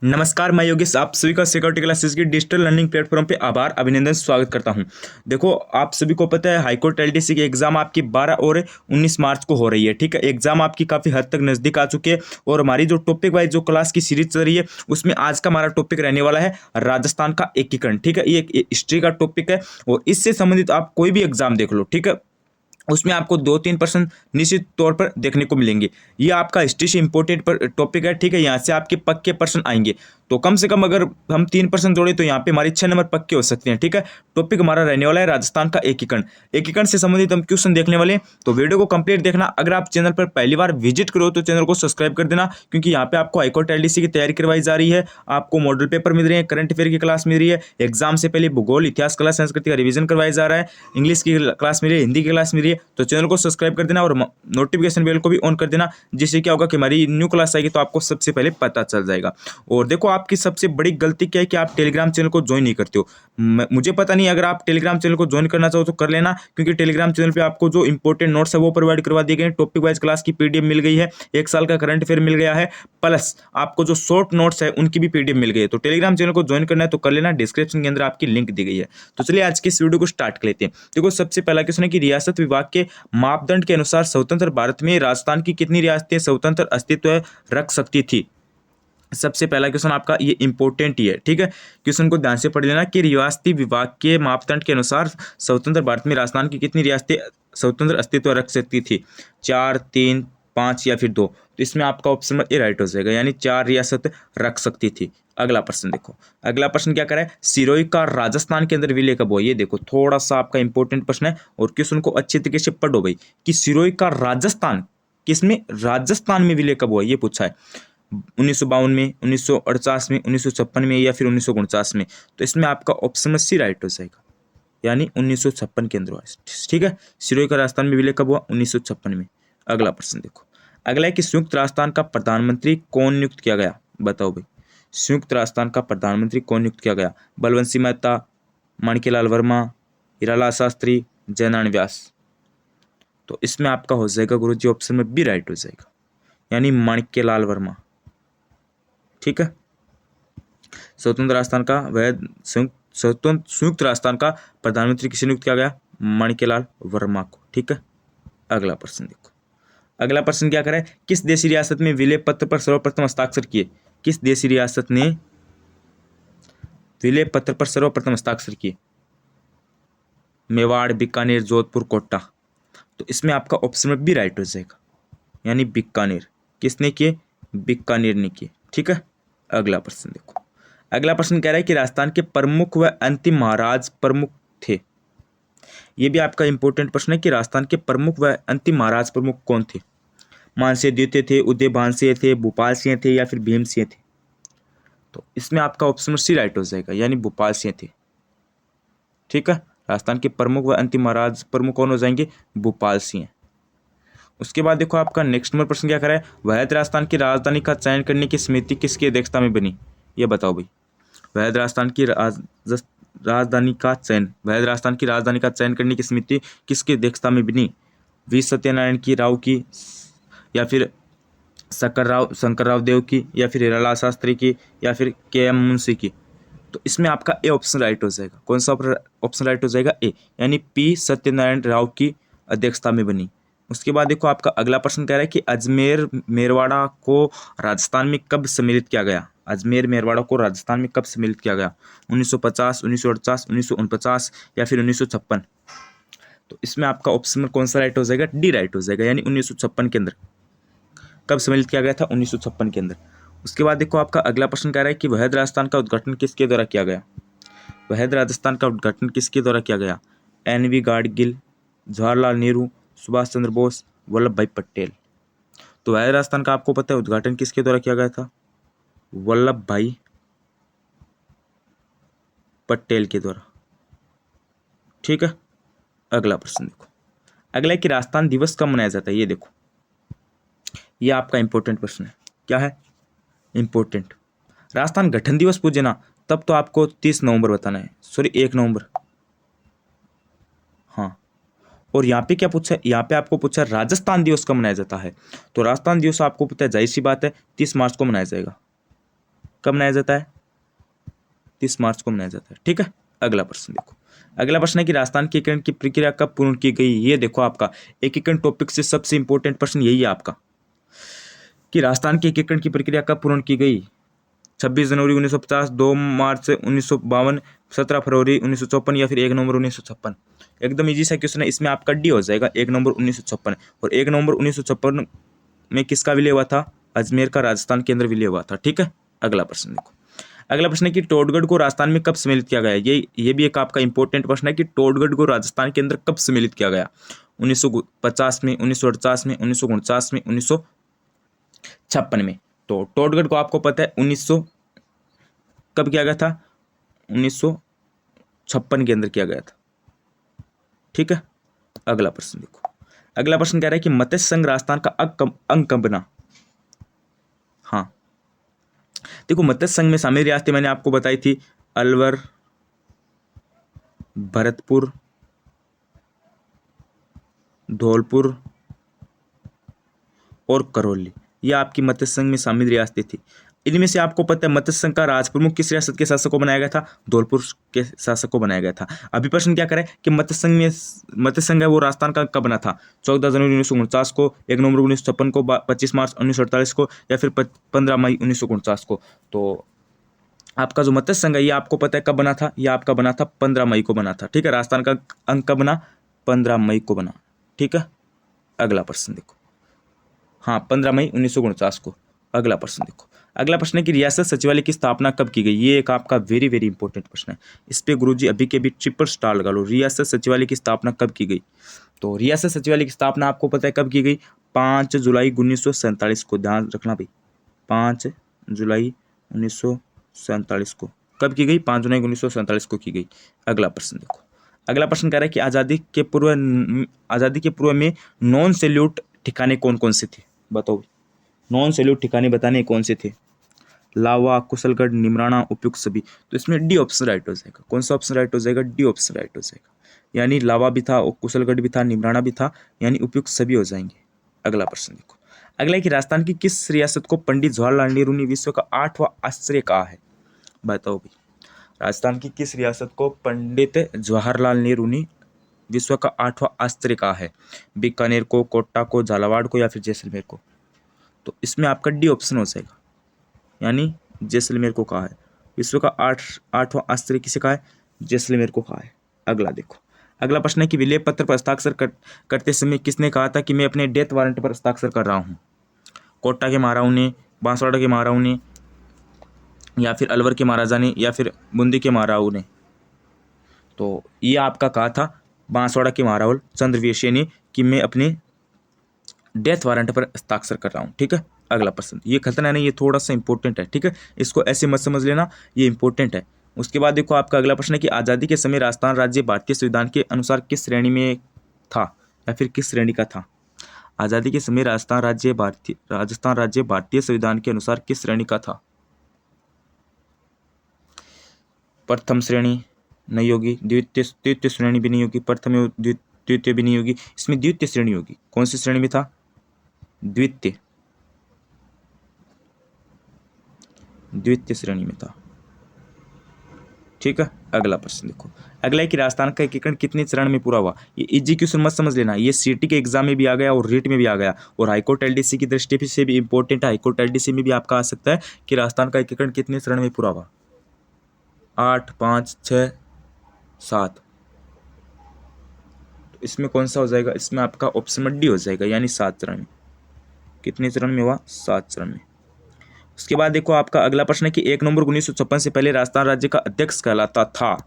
नमस्कार, मैं योगेश आप सभी का सिक्योरिटी क्लासेस की डिजिटल लर्निंग प्लेटफॉर्म पे आभार अभिनंदन स्वागत करता हूं। देखो, आप सभी को पता है हाईकोर्ट एलडीसी की एग्जाम आपकी 12 और 19 मार्च को हो रही है। ठीक है, एग्जाम आपकी काफ़ी हद तक नज़दीक आ चुकी है और हमारी जो टॉपिक वाइज जो क्लास की सीरीज चल रही है उसमें आज का हमारा टॉपिक रहने वाला है राजस्थान का एकीकरण। ठीक है, ये एक हिस्ट्री का टॉपिक है और इससे संबंधित आप कोई भी एग्जाम देख लो, ठीक है, उसमें आपको 2-3% निश्चित तौर पर देखने को मिलेंगे। ये आपका हिस्ट्री से इंपॉर्टेंट टॉपिक है। ठीक है, यहाँ से आपके पक्के पर्सन आएंगे, तो कम से कम अगर हम 3% जोड़े तो यहाँ पे हमारे 6 नंबर पक्के हो सकते हैं। ठीक है, टॉपिक हमारा रहने वाला है राजस्थान का एकीकरण। एकीकरण से संबंधित हम क्वेश्चन देखने वाले हैं, तो वीडियो को कंप्लीट देखना। अगर आप चैनल पर पहली बार विजिट करो तो चैनल को सब्सक्राइब कर देना, क्योंकि यहाँ पे आपको हाईकोर्ट एलडीसी की तैयारी करवाई जा रही है, आपको मॉडल पेपर मिल रहे हैं, करंट अफेयर की क्लास मिल रही है, एग्जाम से पहले भूगोल, इतिहास, कला, संस्कृति का रिवीजन करवाया जा रहा है, इंग्लिश की क्लास मिल रही है, हिंदी की क्लास मिल रही है। तो चैनल को सब्सक्राइब कर देना और नोटिफिकेशन बेल को भी ऑन कर देना, जिससे क्या होगा कि हमारी न्यू क्लास आएगी तो आपको सबसे पहले पता चल जाएगा। और देखो, आपकी सबसे बड़ी गलती क्या है कि आप टेलीग्राम चैनल को ज्वाइन नहीं करते हो। मुझे पता नहीं, अगर आप टेलीग्राम चैनल को ज्वाइन करना चाहो तो कर लेना, क्योंकि टेलीग्राम चैनल पे आपको जो इंपॉर्टेंट नोट्स है वो प्रोवाइड करवा दिए गए हैं। टॉपिक वाइज क्लास की पीडीएफ मिल गई है, 1 साल का करंट अफेयर मिल गया है, प्लस आपको जो शॉर्ट नोट्स है उनकी भी पीडीएफ मिल गई है। तो टेलीग्राम चैनल को ज्वाइन करना है तो कर लेना, डिस्क्रिप्शन के अंदर आपकी लिंक दी गई है। तो चलिए आज की इस वीडियो को स्टार्ट कर लेते हैं। देखो, सबसे पहला क्वेश्चन है कि रियासत विभाग के मापदंड के अनुसार स्वतंत्र भारत में राजस्थान की कितनी रियासतें स्वतंत्र अस्तित्व रख सकती थी। सबसे पहला क्वेश्चन आपका ये इंपॉर्टेंट ही है। ठीक है, क्वेश्चन को ध्यान से पढ़ लेना कि रियासती विभाग के मापदंड के अनुसार स्वतंत्र भारत में राजस्थान की कितनी रियासतें स्वतंत्र अस्तित्व रख सकती थी, 4, 3, 5 या फिर 2। तो इसमें आपका ऑप्शन नंबर ए राइट हो जाएगा, यानी 4 रियासत रख सकती थी। अगला प्रश्न देखो, अगला प्रश्न क्या करे, सिरोही का राजस्थान के अंदर विलय कब हुआ। ये देखो, थोड़ा सा आपका इंपॉर्टेंट प्रश्न है और क्वेश्चन को अच्छे तरीके से पढ़ो भाई, कि सिरोही का राजस्थान किसमें, राजस्थान में विलय कब हुआ, ये पूछा है। 1952 में, 1948 में, 1956 में या फिर 1949 में। तो इसमें आपका ऑप्शन में सी राइट हो जाएगा, यानी 1956 के अंदर हुआ। ठीक है, सिरोही का राजस्थान में विलय कब हुआ, 1956 में। अगला प्रश्न देखो, अगला है कि संयुक्त राजस्थान का प्रधानमंत्री कौन नियुक्त किया गया। बताओ भाई, संयुक्त राजस्थान का प्रधानमंत्री कौन नियुक्त किया गया। बलवंत सिंह मेहता, माणिक्यलाल वर्मा, हीरालाल शास्त्री, जयनारायण व्यास। तो इसमें आपका हो जाएगा गुरुजी ऑप्शन में बी राइट हो जाएगा, यानी माणिक्यलाल वर्मा। ठीक है, स्वतंत्र राजस्थान का वह संयुक्त राजस्थान का प्रधानमंत्री किसे नियुक्त किया गया, माणिक्यलाल वर्मा को। ठीक है, अगला प्रश्न देखो, अगला प्रश्न क्या करे, किस देशी रियासत में विलय पत्र पर सर्वप्रथम हस्ताक्षर किए। किस देशी रियासत ने विलय पत्र पर सर्वप्रथम हस्ताक्षर किए। मेवाड़, बीकानेर, जोधपुर, कोटा। तो इसमें आपका ऑप्शन में बी राइट हो जाएगा, यानी बीकानेर। किसने किए, बीकानेर ने किए। ठीक है, अगला प्रश्न देखो, अगला प्रश्न कह रहा है कि राजस्थान के प्रमुख व अंतिम महाराज प्रमुख थे। यह भी आपका इंपॉर्टेंट प्रश्न है कि राजस्थान के प्रमुख व अंतिम महाराज प्रमुख कौन थे। मानसिंह द्वितीय थे, उदयभान सिंह थे, भूपाल सिंह थे या फिर भीम सिंह थे। तो इसमें आपका ऑप्शन सी राइट हो जाएगा, यानी भूपाल सिंह थे। ठीक है, राजस्थान के प्रमुख व अंतिम महाराज प्रमुख कौन हो जाएंगे, भूपाल सिंह। उसके बाद देखो, आपका नेक्स्ट नंबर प्रश्न क्या करा है, वैध राजस्थान की राजधानी का चयन करने की समिति किसकी अध्यक्षता में बनी। ये बताओ भाई, वैध राजस्थान की राजधानी का चयन, वैध राजस्थान की राजधानी का चयन करने की समिति किसकी अध्यक्षता में बनी। वी सत्यनारायण की राव की, या फिर शंकर राव देव की, या फिर हीरालाल शास्त्री की, या फिर के.एम. मुंशी की। तो इसमें आपका ए ऑप्शन राइट हो जाएगा। कौन सा ऑप्शन राइट हो जाएगा, ए, यानी पी सत्यनारायण राव की अध्यक्षता में बनी। उसके बाद देखो, आपका अगला प्रश्न कह रहा है कि अजमेर मेरवाड़ा को राजस्थान में कब सम्मिलित किया गया। अजमेर मेरवाड़ा को राजस्थान में कब सम्मिलित किया गया, 1950, 1948, 1949 या फिर 1956। तो इसमें आपका ऑप्शन में कौन सा राइट हो जाएगा, डी राइट हो जाएगा, यानी 1956 के अंदर। कब सम्मिलित किया गया था, 1956 के अंदर। उसके बाद देखो, आपका अगला प्रश्न कह रहा है कि वैध राजस्थान का उद्घाटन किसके द्वारा किया गया। वैध राजस्थान का उद्घाटन किसके द्वारा किया गया, एन.वी. गाडगिल, जवाहरलाल नेहरू, सुभाष चंद्र बोस, वल्लभ भाई पटेल। तो वैध राजस्थान का आपको पता है उद्घाटन किसके द्वारा किया गया था, वल्लभ भाई पटेल के द्वारा। ठीक है, अगला प्रश्न देखो, अगला है कि राजस्थान दिवस कब मनाया जाता है। ये देखो, ये आपका इंपॉर्टेंट प्रश्न है। क्या है इंपॉर्टेंट, राजस्थान गठन दिवस पूछे ना, तब तो आपको 30 नवंबर बताना है, सॉरी 1 नवंबर। हाँ, और यहाँ पे क्या पूछा है, यहाँ पे आपको पूछा राजस्थान दिवस कब मनाया जाता है। तो राजस्थान दिवस आपको पता है, जाहिर सी बात है 30 मार्च को मनाया जाएगा। कब मनाया जाता है? 30 मार्च को मनाया जाता है। ठीक है, अगला प्रश्न देखो। अगला प्रश्न है कि राजस्थान के एकीकरण की प्रक्रिया कब पूर्ण की गई? ये देखो आपका एकीकरण टॉपिक से सबसे इंपॉर्टेंट प्रश्न यही है आपका कि राजस्थान के एकीकरण की प्रक्रिया कब पूर्ण की गई? 26 जनवरी 1950, 2 मार्च 1952, 17 फरवरी 1954 या फिर 1 नवंबर 1956। एकदम इजी सा क्वेश्चन है, इसमें आपका डी हो जाएगा 1 नवंबर 1956। और 1 नवंबर 1956 में किसका विलय हुआ था? अजमेर का राजस्थान केंद्र विलय हुआ था। ठीक है, अगला प्रश्न देखो। अगला प्रश्न है कि टोडगढ़ को राजस्थान में कब सम्मिलित किया गया? ये भी एक आपका इंपॉर्टेंट प्रश्न है कि टोडगढ़ को राजस्थान के अंदर कब सम्मिलित किया गया? 1950 में, 1948 में, 1949 में, 1956 में। तो टोडगढ़ को आपको पता है 1900 कब किया गया था? 1956 के अंदर किया गया था। ठीक है, अगला प्रश्न देखो। अगला प्रश्न कह रहा है कि मत्स्य संघ राजस्थान का अंग कब बना? हाँ, देखो मत्स्य संघ में शामिल रियासतें मैंने आपको बताई थी, अलवर, भरतपुर, धौलपुर और करौली। यह आपकी मत्स्य संघ में शामिल रियासतें थी। इनमें से आपको पता है मत्स्य संघ का राज प्रमुख किस रियासत के शासक को बनाया गया था? धौलपुर के शासक को बनाया गया था। अभी प्रश्न क्या करे कि मत्स्य संघ है वो राजस्थान का कब बना था? 14 जनवरी 1949 को, 1 नवंबर 1956 को, 25 मार्च 1948 को या फिर 15 मई 1949 को। तो आपका जो मत्स्य संघ है ये आपको पता है कब बना था? ये आपका बना था 15 मई को बना था। ठीक है, राजस्थान का अंक कब बना? 15 मई को बना। ठीक है, अगला प्रश्न देखो। हाँ, 15 मई 1949 को। अगला प्रश्न देखो। अगला प्रश्न है कि रियासत सचिवालय की स्थापना कब की गई? ये एक आपका वेरी वेरी इंपॉर्टेंट प्रश्न है। इस पे गुरुजी अभी के भी ट्रिपल स्टार लगा लो। रियासत सचिवालय की स्थापना कब की गई? तो रियासत सचिवालय की स्थापना आपको पता है कब की गई? 5 जुलाई 1947 को। ध्यान रखना भाई, 5 जुलाई 1947 को। कब की गई? 5 जुलाई 1947 को की गई। अगला प्रश्न देखो। अगला प्रश्न कह रहा है कि आज़ादी के पूर्व में नॉन सैल्यूट ठिकाने कौन कौन से थे? बताओ, नॉन सैल्यूट ठिकाने बताने कौन से थे? लावा, कुशलगढ़, निमराना, उपयुक्त सभी। तो इसमें डी ऑप्शन राइट हो जाएगा। कौन सा ऑप्शन राइट हो जाएगा? डी ऑप्शन राइट हो जाएगा। यानी लावा भी था और कुशलगढ़ भी था, निमराना भी था, यानी उपयुक्त सभी हो जाएंगे। अगला प्रश्न देखो। अगला है कि राजस्थान की किस रियासत को पंडित जवाहरलाल नेहरू ने विश्व का 8वां आश्चर्य कहा है? बताओ भाई, राजस्थान की किस रियासत को पंडित जवाहरलाल नेहरू ने विश्व का 8वां आश्चर्य कहा है? बीकानेर को, कोटा को, झालावाड़ को या फिर जैसलमेर को? तो इसमें आपका डी ऑप्शन हो जाएगा, यानी जैसलमेर को कहा है। विश्व का 8वां आश्चर्य किसे कहा है? जैसलमेर को कहा है। अगला देखो। अगला प्रश्न है कि विलय पत्र पर हस्ताक्षर करते समय किसने कहा था कि मैं अपने डेथ वारंट पर हस्ताक्षर कर रहा हूँ? कोटा के महाराव ने, बांसवाड़ा के महाराव ने या फिर अलवर के महाराजा ने या फिर बूंदी के महाराव ने? तो ये आपका कहा था बांसवाड़ा के महाराव चंद्रवंशी ने कि मैं अपने डेथ वारंट पर हस्ताक्षर कर रहा हूँ। ठीक है, अगला प्रश्न। ये खतरा नहीं, ये थोड़ा सा इंपॉर्टेंट है। ठीक है, इसको ऐसे मत समझ लेना, ये इंपॉर्टेंट है। उसके बाद देखो आपका अगला प्रश्न है कि आज़ादी के समय राजस्थान राज्य भारतीय संविधान के अनुसार किस श्रेणी में था या फिर किस श्रेणी का था? आज़ादी के समय राजस्थान राज्य भारतीय संविधान के अनुसार किस श्रेणी का था? प्रथम श्रेणी नहीं होगी, द्वितीय श्रेणी भी नहीं होगी, प्रथम द्वितीय भी नहीं होगी, इसमें द्वितीय श्रेणी होगी। कौन सी श्रेणी में था? द्वितीय श्रेणी में था। ठीक है, अगला प्रश्न देखो। अगला है कि राजस्थान का एकीकरण कितने चरण में पूरा हुआ? ये इजी क्वेश्चन मत समझ लेना, ये सीटी के एग्जाम में भी आ गया और रीट में भी आ गया और हाईकोर्ट एलडीसी की दृष्टि से भी इंपॉर्टेंट है। हाईकोर्ट एलडीसी में भी आपका आ सकता है कि राजस्थान का एकीकरण कितने चरण में पूरा हुआ? 8, 5, 6, 7। तो इसमें कौन सा हो जाएगा? इसमें आपका ऑप्शन डी हो जाएगा, यानी 7 चरण में। कितने चरण में हुआ? 7 चरण में। उसके बाद देखो आपका अगला प्रश्न है कि 1 नवंबर 1956 से पहले राजस्थान राज्य का अध्यक्ष कहलाता था।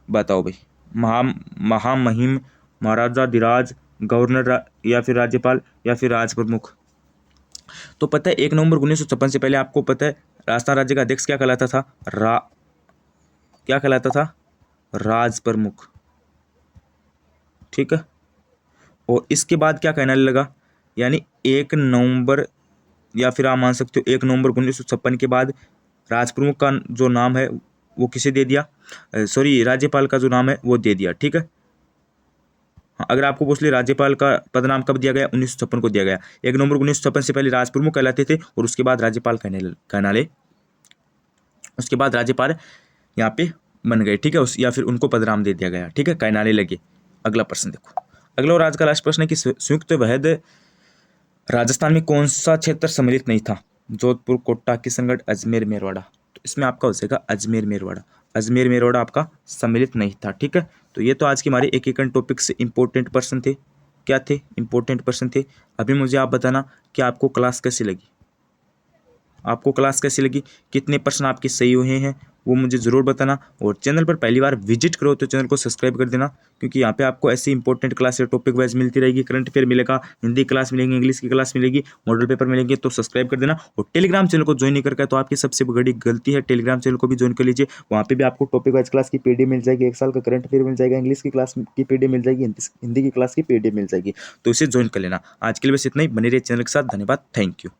बताओ भाई, महामहिम, महाराजा धीराज, गवर्नर या फिर राज्यपाल या फिर राज प्रमुख? तो पता है 1 नवंबर 1956 से पहले आपको पता है राजस्थान राज्य का अध्यक्ष क्या कहलाता था? क्या कहलाता था? राज प्रमुख। ठीक है, और इसके बाद क्या कहने लगा? यानी 1 नवंबर या फिर आप मान सकते हो 1 नवंबर 1956 के बाद राज प्रमुख का जो नाम है वो किसे दे दिया? सॉरी, राज्यपाल का जो नाम है वो दे दिया। ठीक है, हाँ, अगर आपको पूछ ले राज्यपाल का पदनाम कब दिया गया? 1956 को दिया गया। 1 नवंबर 1956 से पहले राज प्रमुख कहलाते थे और उसके बाद राज्यपाल कहनाले उसके बाद राज्यपाल यहाँ पे बन गए, ठीक है, उस या फिर उनको पदनाम दे दिया गया, ठीक है, कहनाले लगे। अगला प्रश्न देखो, अगला और आज का लास्ट प्रश्न है कि संयुक्त वहद राजस्थान में कौन सा क्षेत्र सम्मिलित नहीं था? जोधपुर, कोटा, किशनगढ़, अजमेर, मेरवाड़ा। तो इसमें आपका हो जाएगा अजमेर मेरवाड़ा। अजमेर मेरवाड़ा आपका सम्मिलित नहीं था, ठीक है। तो ये तो आज की हमारे एक टॉपिक से इंपॉर्टेंट पर्सन थे। क्या थे? इंपॉर्टेंट पर्सन थे। अभी मुझे आप बताना कि आपको क्लास कैसी लगी, आपको क्लास कैसी लगी, कितने प्रश्न आपके सही हुए हैं वो मुझे ज़रूर बताना। और चैनल पर पहली बार विजिट करो तो चैनल को सब्सक्राइब कर देना, क्योंकि यहाँ पे आपको ऐसी इंपॉर्टेंट क्लास या टॉपिक वाइज मिलती रहेगी। करंट अफेयर मिलेगा, हिंदी क्लास मिलेगी, इंग्लिश की क्लास मिलेगी, मॉडल पेपर मिलेंगे, तो सब्सक्राइब कर देना। और टेलीग्राम चैनल को ज्वाइन नहीं करके तो आपकी सबसे बड़ी गलती है, टेलीग्राम चैनल को भी ज्वाइन कर लीजिए। वहाँ पे भी आपको टॉपिक वाइज क्लास की पीडीएफ मिल जाएगी, 1 साल का करंट अफेयर मिल जाएगा, इंग्लिश की क्लास की पीडीएफ मिल जाएगी, हिंदी की क्लास की पीडीएफ मिल जाएगी। तो इसे ज्वाइन कर लेना। आज के लिए बस इतना ही। बने रहिए चैनल के साथ। धन्यवाद। Thank you.